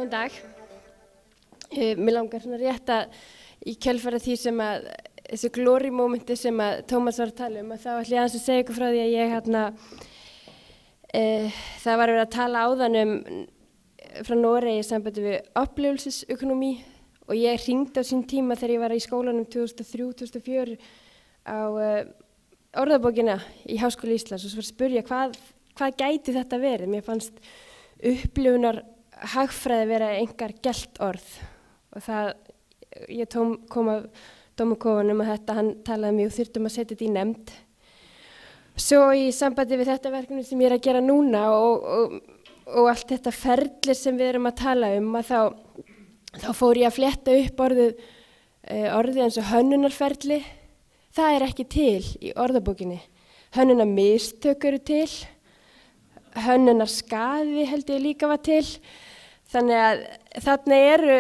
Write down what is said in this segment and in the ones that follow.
Góðan dag. Mér langar svona rétt að í kjölfara því sem að þessu glory momenti sem að Tómas var að tala um, að þá ætla ég aðeins að segja ykkur frá því að ég það var verið að tala áðan frá Noregi í sambandi við upplifelsesökonomi og ég hringdi á sín tíma þegar ég var í skólanum 2003-2004 á orðabókina í Háskóla Íslands og svo var að spyrja hvað gæti þetta verið. Mér fannst upplifunar hagfræði vera engar gelt orð og það, ég kom af dómakofanum að þetta, hann talaði mjög þurftum að setja þetta í nefnd. Svo í sambandi við þetta verkefni sem ég er að gera núna og allt þetta ferli sem við erum að tala um, að þá fór ég að fletta upp orðið eins og hönnunarferli. Það er ekki til í orðabókinni. Hönnunarmistök eru til, hönnunarskaði held ég líka var til. Þannig að þarna eru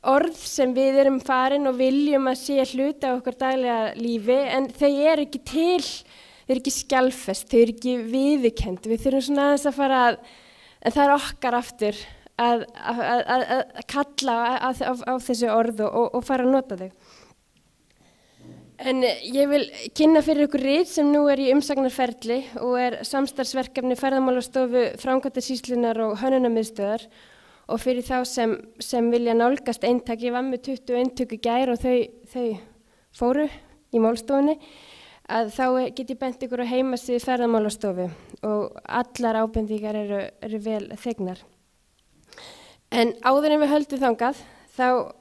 orð sem við erum farin og viljum að sé hluti á okkar daglega lífi, en þau eru ekki til, þau eru ekki skjalfest, þau eru ekki viðurkennd. Við þurfum svona aðeins að fara en það er okkar aftur að kalla á þessu orð og fara að nota þau. En ég vil kynna fyrir ykkur rit sem nú er í umsagnarferli og er samstarfsverkefni Ferðamálastofu, Framkvæmdasýslunnar og Hönnunarmiðstöðvar og fyrir þá sem vilja nálgast eintak. Ég var með 20 eintöku í gær og þau fóru í málstofunni, að þá get ég bent ykkur á heimasíðu Ferðamálastofu og allar ábendingar eru vel þegnar. En áður en við höldum þangað, þá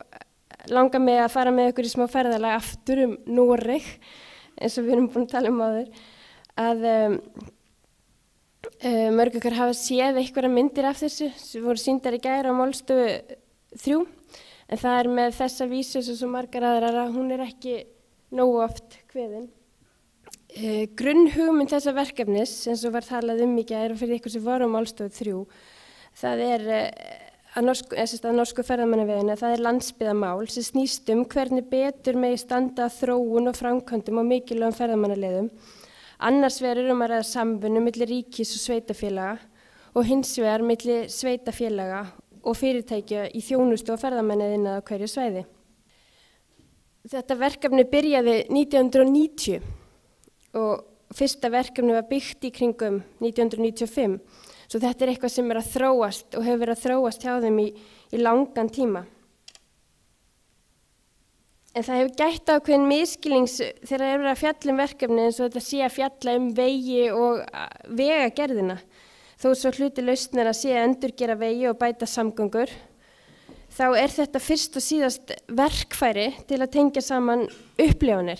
langar mig að fara með ykkur í smá ferðalag aftur Noreg, eins og við erum búin að tala áður, að mörg ykkur hafa séð einhverja myndir af þessu sem voru sýndar í gær á Málstofu 3, en það er með þessa vísu eins og svo margar aðrar að hún er ekki nógu oft kveðin. Grunnhugmynd þessa verkefnis, eins og var talað í gær og fyrir ykkur sem voru á Málstofu 3, það er að norsku ferðamannavegina, það er landsbyggðamál sem snýst hvernig betur megi standa að þróun og framkvæmdum á mikilvægum ferðamannaleiðum. Annars vegar að ræða samvinnu milli ríkis og sveitafélaga og hins vegar milli sveitafélaga og fyrirtækja í þjónustu og ferðamannaleiðina á hverju svæði. Þetta verkefni byrjaði 1990 og fyrsta verkefni var byggt í kringum 1995. Svo þetta er eitthvað sem er að þróast og hefur verið að þróast hjá þeim í langan tíma. En það hefur gætt ákveðin misskilnings þegar það er verið að fjalla verkefni eins og þetta sé að fjalla vegi og vegagerðina. Þó svo hluti lausnar að sé að endurgera vegi og bæta samgöngur, þá er þetta fyrst og síðast verkfæri til að tengja saman upplifanir.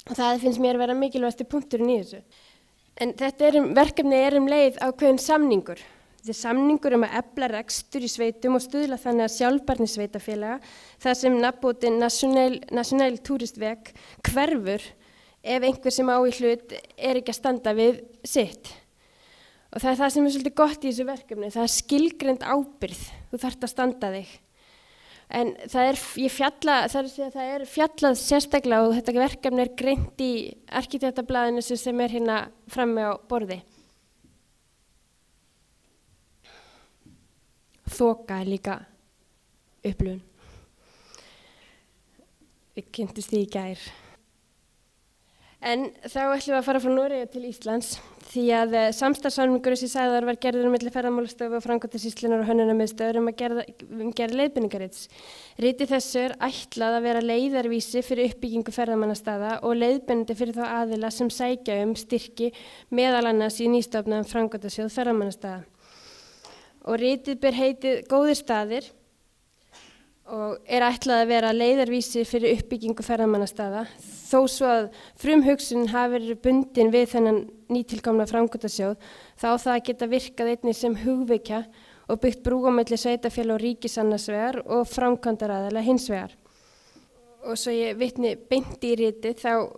Og það finnst mér vera mikilvægasti punkturinn í þessu. En þetta verkefni er leið ákveðin samningur. Þetta er samningur að efla rekstur í sveitum og stuðla þannig að sjálfbærni sveitafélaga, þar sem nafnbótin National Touristveg hverfur ef einhver sem á í hlut er ekki að standa við sitt. Og það er það sem er svolítið gott í þessu verkefni, það er skilgreind ábyrgð, þú þarft að standa þig. En það er fjallað sérstaklega og þetta verkefni er greint í arkitektablaðinu sem er hérna frammi á borði. Þoka er líka upplifun. Við kynntumst því í gær. En þá ætlum við að fara frá Noregi til Íslands því að samstarfssamningur sem sagðar var gerður milli Ferðamálastofu og Framkvæmdasýslunnar og Hönnunarmiðstöðvar að gera leiðbeiningarrits. Riti þessu er ætlað að vera leiðarvísi fyrir uppbyggingu ferðamannastaða og leiðbeinandi fyrir þá aðila sem sækja styrki meðal annars í nýstofnaðan Framkvæmdasjóð ferðamannastaða. Og ritið ber heitið Góðir staðir og er ætlað að vera leiðarvísi fyrir uppbyggingu ferðamannastaða, þó svo að frumhugsun hafi verið bundin við þennan nýtilkomna framkvæmdasjóð, þá það geta virkað einnig sem hugvekja og byggt brú á milli sveitafélaga og ríkis annars vegar og framkvæmdaraðila hins vegar. Og svo ég vitni beint í ritið, þá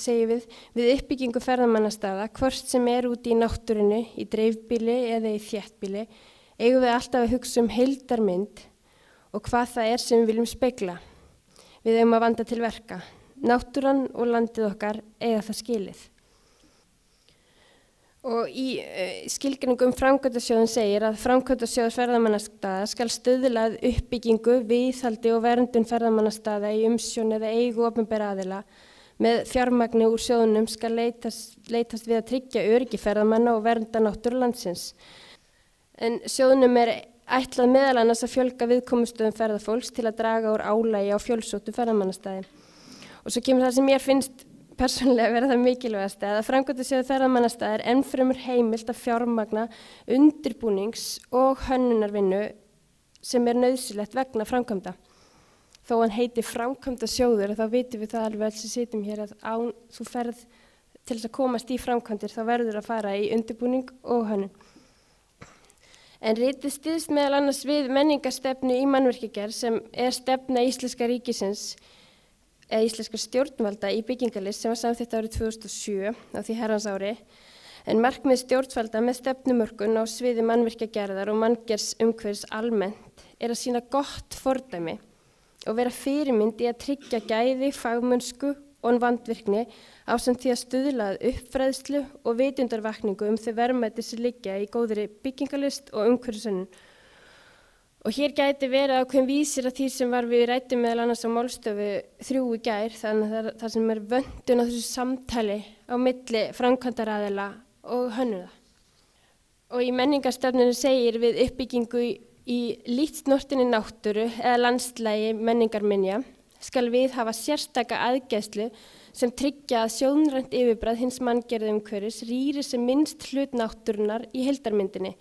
segjum við uppbyggingu ferðamannastaða, hvort sem er úti í náttúrunni, í dreifbýli eða í þéttbýli, eigum við alltaf að hugsa heildarmynd og hvað það er sem við viljum spegla. Við eigum að vanda til verka. Náttúran og landið okkar eiga það skilið. Og í skilgreiningum framkvæmdasjóðinn segir að framkvæmdasjóður ferðamannastaða skal stuðla að uppbyggingu, viðhaldi og verndun ferðamannastaða í umsjón eða eigu opinberra aðila. Með fjármagni úr sjóðunum skal leitast við að tryggja öryggi ferðamanna og vernda náttúru landsins. En sjóðunum ætlað meðal annars að fjölga viðkomustöðum ferðafólks til að draga úr álagi á fjölsóttu ferðamannastaði. Og svo kemur það sem mér finnst persónulega vera það mikilvægast að framkvæmdasjóður ferðamannastaða ennfremur heimilt að fjármagna undirbúnings- og hönnunarvinnu sem nauðsynlegt vegna framkvæmda. Þó hann heiti framkvæmdasjóður þá vitum við það alveg alls sem sitjum hér að þú ferð til þess að komast í framkvæmdir þá verður að fara í undirbúning og hönnun. En ritið styðst meðal annars við menningarstefnu í mannvirkjagerð sem stefna íslenska ríkisins eða íslenska stjórnvalda í byggingarlist sem var samþykkt árið 2007 á því herrans ári, en markmið stjórnvalda með stefnumörkun á sviði mannvirkjagerðar og manngerðsumhverfis almennt að sýna gott fordæmi og vera fyrirmynd í að tryggja gæði, fagmennsku og vandvirkni ásamt því að stuðla að uppfræðslu og vitundarvakningu þau verðmæti sem liggja í góðri byggingarlist og umhverfishönnun. Og hér gæti verið ákveðin vísir að því sem við ræddum meðal annars á málstofu 3 í gær, þannig að það sem vöndun á þessu samtali á milli framkvæmdaraðila og hönnuða. Og í menningarstefnunni segir við uppbyggingu í lífsnortinni náttúru eða landslægi menningarminja skal viðhafa sérstaka aðgæslu sem tryggja að sjónrænt yfirbragð hins manngerða umhverfis rýri sem minnst hlut náttúrunnar í heildarmyndinni.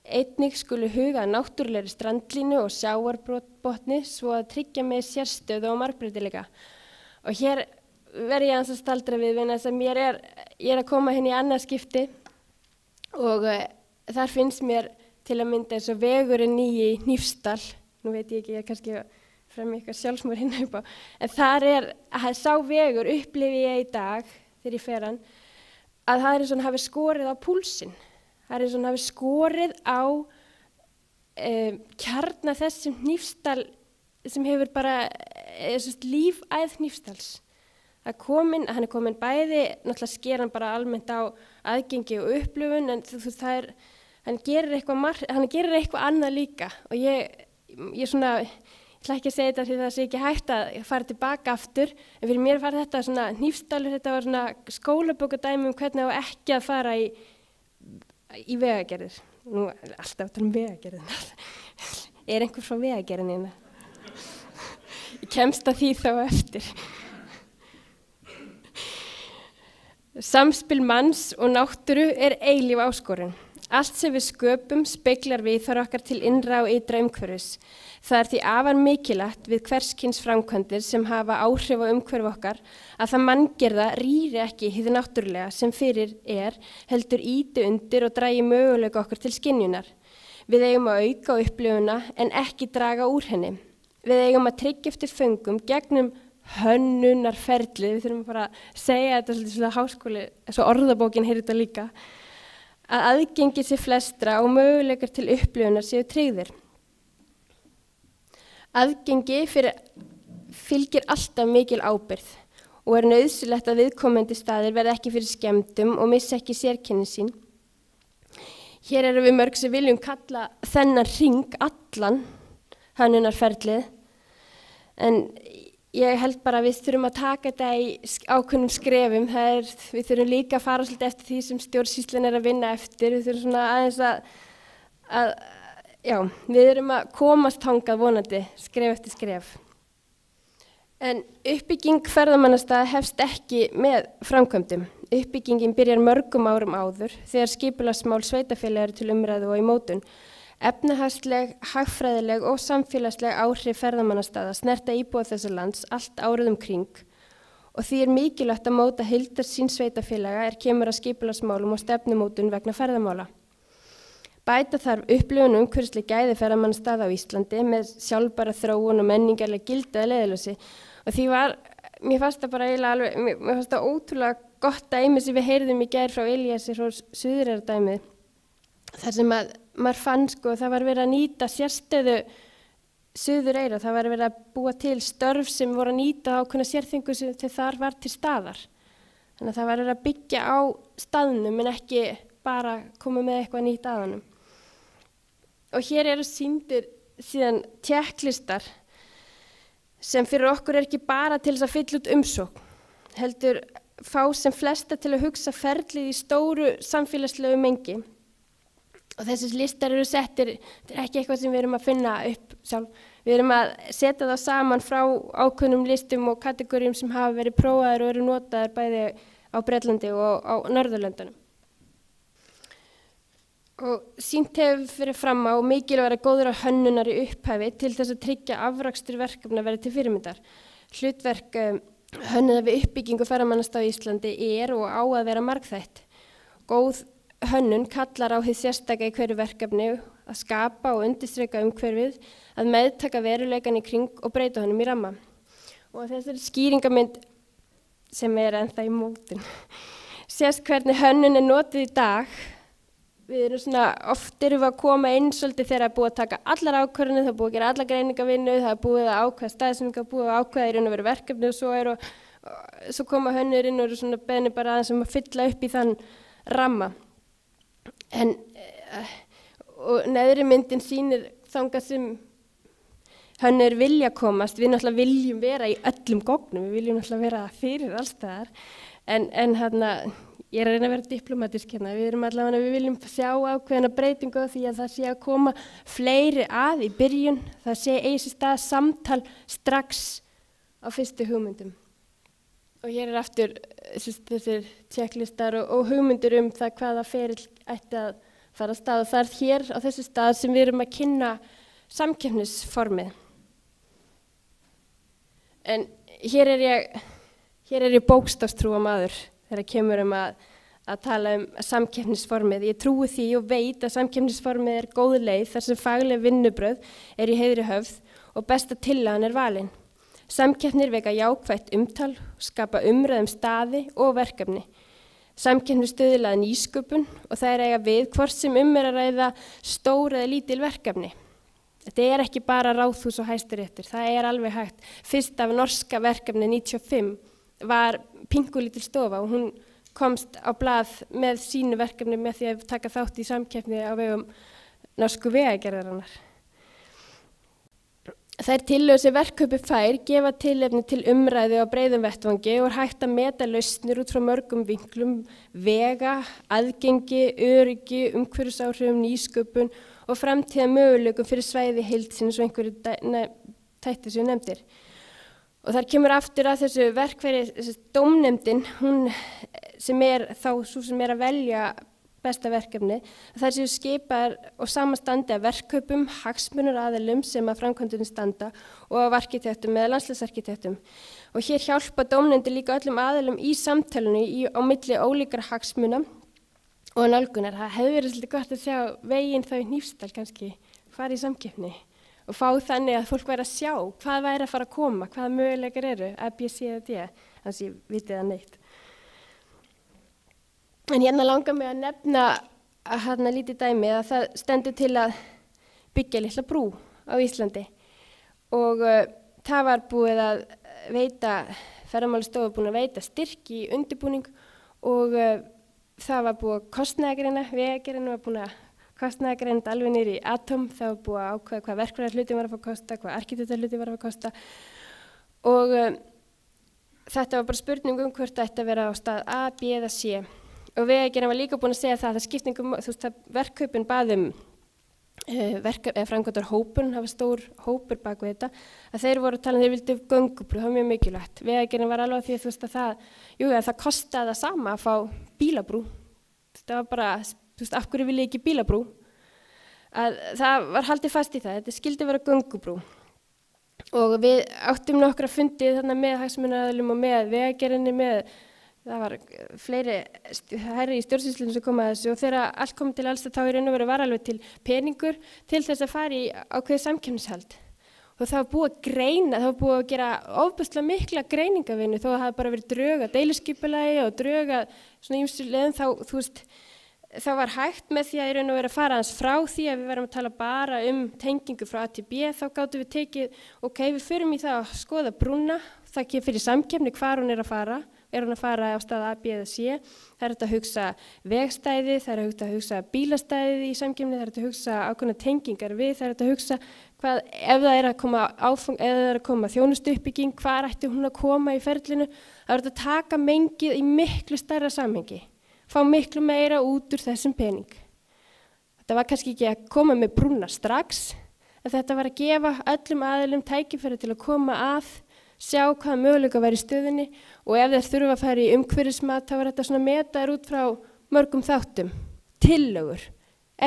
Einnig skulu huga að náttúrulegri strandlínu og sjávarbotni svo að tryggja með sérstöðu og margbreytileika. Og hér verð ég aðeins að staldra við þess að ég að koma í annað skipti og þar finnst mér til að mynda eins og vegurinn í Hnífsdal, nú veit ég ekki, ég kannski frem eitthvað sjálfsmór upp á, en þar að sá vegur upplifi ég í dag þegar ég fer hann, að það eins og hann hafi skorið á púlsinn. Það eins og hann hafi skorið á kjarna þessum Hnífsdal sem hefur bara lífæð Hnífsdals. Hann komin bæði, náttúrulega sker hann bara almennt á aðgengi og upplifun, en hann gerir eitthvað annað líka. Og ég ætla ekki að segja þetta því það sé ekki hægt að fara tilbaka aftur, en fyrir mér var þetta svona Hnífsdalur, þetta var svona skólabókardæmi hvernig á ekki að fara í vegagerðir. Nú alltaf að tala vegagerðina. Einhver frá vegagerðinina? Ég kemst að því þá eftir. Samspil manns og náttúru eilíf áskorun. Allt sem við sköpum speglar viðhorf okkar til innra og ytra umhverfis. Það því afar mikilvægt við hvers kyns framkvæmdir sem hafa áhrif á umhverfi okkar að það manngerða rýri ekki hið náttúrulega sem fyrir heldur ýti undir og dragi möguleika okkar til skynjunar. Við eigum að auka upplifuna en ekki draga úr henni. Við eigum að tryggja eftir föngum gegnum hönnunarferlið, við þurfum bara að segja þetta svolítið háskóli, svo orðabókin heyrir þetta líka, að aðgengi sér flestra og möguleikar til upplifunar séu tryggðir. Aðgengi fylgir alltaf mikil ábyrgð og nauðsynlegt að viðkomandi staðir verði ekki fyrir skemmdum og missa ekki sérkenni sín. Hér erum við mörg sem viljum kalla þennan hring allan hönnunarferlið, en ég held bara að við þurfum að taka þetta í ákveðnum skrefum. Við þurfum líka að fara svolítið eftir því sem stjórnsýslan að vinna eftir. Við þurfum svona aðeins við erum að komast þangað vonandi, skref eftir skref. En uppbygging ferðamannastaða hefst ekki með framkvæmdum. Uppbyggingin byrjar mörgum árum áður þegar skipulagsmál sveitarfélaga eru til umræðu og í mótun. Efnahagsleg, hagfræðileg og samfélagsleg áhrif ferðamannastaða snerta íbúa þessa lands allt árið kring og því mikilvægt að móta heildarsýn sveitarfélaga kemur að skipulagsmálum og stefnumótun vegna ferðamála. Bæta þarf upplifun umhverfisleg gæði ferðamannastaða á Íslandi með sjálfbæra þróun og menningarleg gildi að leiðarljósi. Og því mér fannst það bara mér fannst það ótrúlega gott dæmi sem við heyrðum í gær frá Elíasi frá Suðureyrardæmið. Þar sem að maður fann það var verið að nýta sérstöðu Suðureyra, það var verið að búa til störf sem voru að nýta ákveðna sérþengu sem þar var til staðar. Þannig að það var verið að byggja á staðnum en ekki bara koma með eitthvað nýtt að honum. Og hér eru sýndir síðan tékklistar sem fyrir okkur ekki bara til þess að fylla út umsókn, heldur fá sem flesta til að hugsa ferlið í stóru samfélagslegu mengi. Og þessir listar eru settir, þetta er ekki eitthvað sem við erum að finna upp sjálf. Við erum að setja það saman frá ákveðnum listum og kategórium sem hafa verið prófaðir og eru notaðir bæði á Bretlandi og á Norðurlöndunum. Og sýnt hefur fyrir fram á mikilvægra góðra hönnunar í upphafi til þess að tryggja afrakstur verkefna verið til fyrirmyndar. Hlutverk hönnuða við uppbyggingu ferðamannastaða á Íslandi og á að vera margþætt. Góð hönnun kallar á hið sérstaka í hverju verkefni að skapa og undirstrika umhverfið, að meðtaka veruleikan í kring og breyta honum í ramma. Og þessari skýringamynd sem ennþá í mótin sést hvernig hönnun notuð í dag. Við erum oft erum við að koma inn svolítið þegar það er búið að taka allar ákvörðanir, það er búið að gera alla greiningavinnu, það er búið að ákveða staðsetningu, búið að ákveða í raun og veru verkefni og svo koma hönnurinn og eru beðnir bara aðeins að fylla upp í þann ramma. Og neðri myndin sýnir þangað sem hönnur vilja komast. Við náttúrulega viljum vera í öllum gógnum, við viljum náttúrulega vera fyrir allstaðar, en ég er að reyna að vera diplomatísk hérna. Við viljum sjá ákveðna breytingu því að það sé að koma fleiri að í byrjun, það sé eigi sér stað samtal strax á fyrstu hugmyndum. Og hér aftur þessir tékklistar og hugmyndir það hvaða ferill ætti að fara að stað. Og það hér á þessu stað sem við erum að kynna samkeppnisformið. En hér er ég bókstafstrúarmaður þegar kemur að tala samkeppnisformið. Ég trúi því og veit að samkeppnisformið góð leið þar sem fagleg vinnubrögð í heiðri höfð og besta tillagan valin. Samkeppnir veka jákvætt umtal, skapa umræðum staði og verkefni. Samkeppnir stuðla að nýsköpun og það eiga við hvort sem að ræða stór eða lítil verkefni. Þetta ekki bara Ráðhús og Hæstiréttur, það alveg hægt. Fyrst af norska verkefni 95 var pingulítil stofa og hún komst á blað með sínu verkefni með því að taka þátt í samkeppni á vegum norsku vegagerðarinnar. Þær tillögur sem verkkaupi fær gefa tilefni til umræðu á breiðum vettvangi og hægt að meta lausnir út frá mörgum vinklum, vega, aðgengi, öryggi, umhverfisáhrifum, nýsköpun og framtíða möguleikum fyrir svæði heildsins og einhverju þætti sem nefndir. Og þar kemur aftur að þessu verkfæri, þessi dómnefndin, hún sem þá sú sem að velja besta verkefni, þær séu skipaðar og samastandi af verkkaupum, hagsmunaraðilum sem að framkvæmdunum standa og af arkitektum eða landslægsarkitektum. Og hér hjálpa dómnefndir líka öllum aðilum í samtalinu á milli ólíkra hagsmuna og nálgunar. Það hefði verið svolítið gott að sjá veginn þá í Hnífsdal kannski, fara í samkeppni og fá þannig að fólk væri að sjá hvað væri að fara að koma, hvaða möguleikar eru, A, B, C eða D, þannig að ég vitið það neitt. En hérna langar mig að nefna lítið dæmi að það stendur til að byggja litla brú á Íslandi og það var búið að veita, ferðamálastofa búin að veita styrk í undirbúning og það var búið að kostnaðargreina, vegagerðin var búin að kostnaðargreina alveg niður í atóm, það var búið að ákveða hvað verkfræðarhlutin var að fá að kosta, hvað arkitektarhlutin var að fá að kosta og þetta var bara spurning hvort það ætti að vera á stað A, B eða C. Og vegagerðin var líka búin að segja það skiptingum, verkkaupin baðum framkvæmdar hópun, það var stór hópur bak við þetta, að þeir voru að tala þeir vildu göngubrú, það var mjög mikilvægt. Vegagerðin var alveg því að það kostaði það sama að fá bílabrú. Það var bara, af hverju vil ég ekki bílabrú? Það var haldið fast í það, þetta skildi vera göngubrú. Og við áttum nokkra fundið með hagsmunaraðilum og með vegagerðinni það var fleiri herri í stjórnsýslunum sem kom að þessu og þegar allt kom til alls þá í raun og veru var alveg til peningur til þess að fara í ákveðið samkeppnishald. Og það var búið að greina, það var búið að gera ofboðslega mikla greiningavinnu þó að það hafði bara verið drög að deiliskipulagi og drög að svona ýmsum leiðum þá var hægt með því að í raun og veru að fara aðeins frá því að við værum að tala bara tengingu frá A til B þá gátum við tekið, við förum í það að skoða brúna, það ekki fyrir samkeppni hvar hún að fara er hún að fara á stað A, B eða C. Það er hægt að hugsa vegstæði, það er hægt að hugsa bílastæði í samkeppni, það er hægt að hugsa ákveðna tengingar við, það er hægt að hugsa hvað, ef það er að koma áfang, ef það er að koma þjónustuuppbygging, hvað ætti hún að koma í ferlinu. Það er hægt að taka mengið í miklu stærra samhengi, fá miklu meira út úr þessum pening. Þetta var kannski ekki að koma með brúna strax, en þetta var að gefa öllum aðilum tækifæri til að koma að, sjá hvaða möguleika væri í stöðunni og ef þeir þurfa að fara í umhverfismat þá var þetta svona metaður út frá mörgum þáttum, tillögur,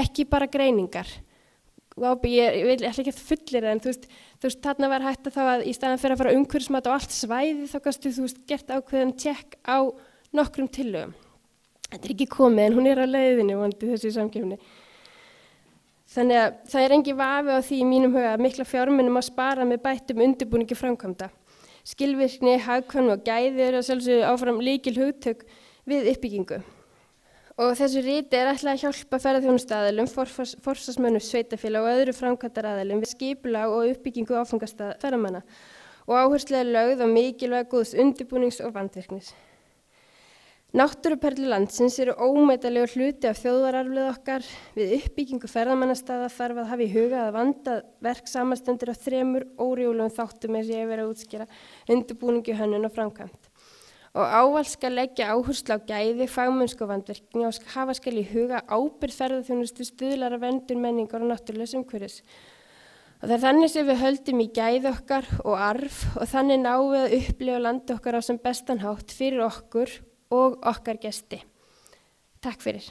ekki bara greiningar. Ég vil ekki að fullir það en þú veist, þarna var hægt að þá að í staðan fyrir að fara umhverfismat á allt svæði þá gastu þú veist gert ákveðan tjekk á nokkrum tillögum. Þetta er ekki komið en hún er á leiðinni vonandi þessi samkeppni. Þannig að það er engin vafi á því í mínum huga að mikla fjármunum að spara með bættum undirbúningi framkvæmda. Skilvirkni, hagkvæmni og gæði eru að sjálfsögðu áfram lykilhugtök við uppbyggingu. Og þessu riti er ætlað að hjálpa ferðaþjónustuaðilum, forsvarsmönnum sveitarfélaga og öðru framkvæmdaraðilum við skipulag og uppbyggingu áfangastaða ferðamanna og áherslu er lögð á mikilvæg góðs undirbúnings og vandvirknis. Náttúruperlur landsins eru ómetanlegur hluti af þjóðararfleifð okkar. Við uppbyggingu ferðamannastaða þarf að hafa í huga að vandað verk samanstendur af 3 órjúlegum þáttum eins og ég hef verið að útskýra, undirbúningi, hönnun og framkvæmd. Og ávallt skal leggja áherslu á gæði, fagmennsku og vandvirkni og hafa skal í huga ábyrgð ferðaþjónustu stuðlar að verndun menningar og náttúrulegs umhverfis. Og það er þannig sem við höldum í gæði okkar og arf og þannig náum við að upplifa landi okkar á sem bestan hátt fyrir okkur og okkar gesti. Takk fyrir.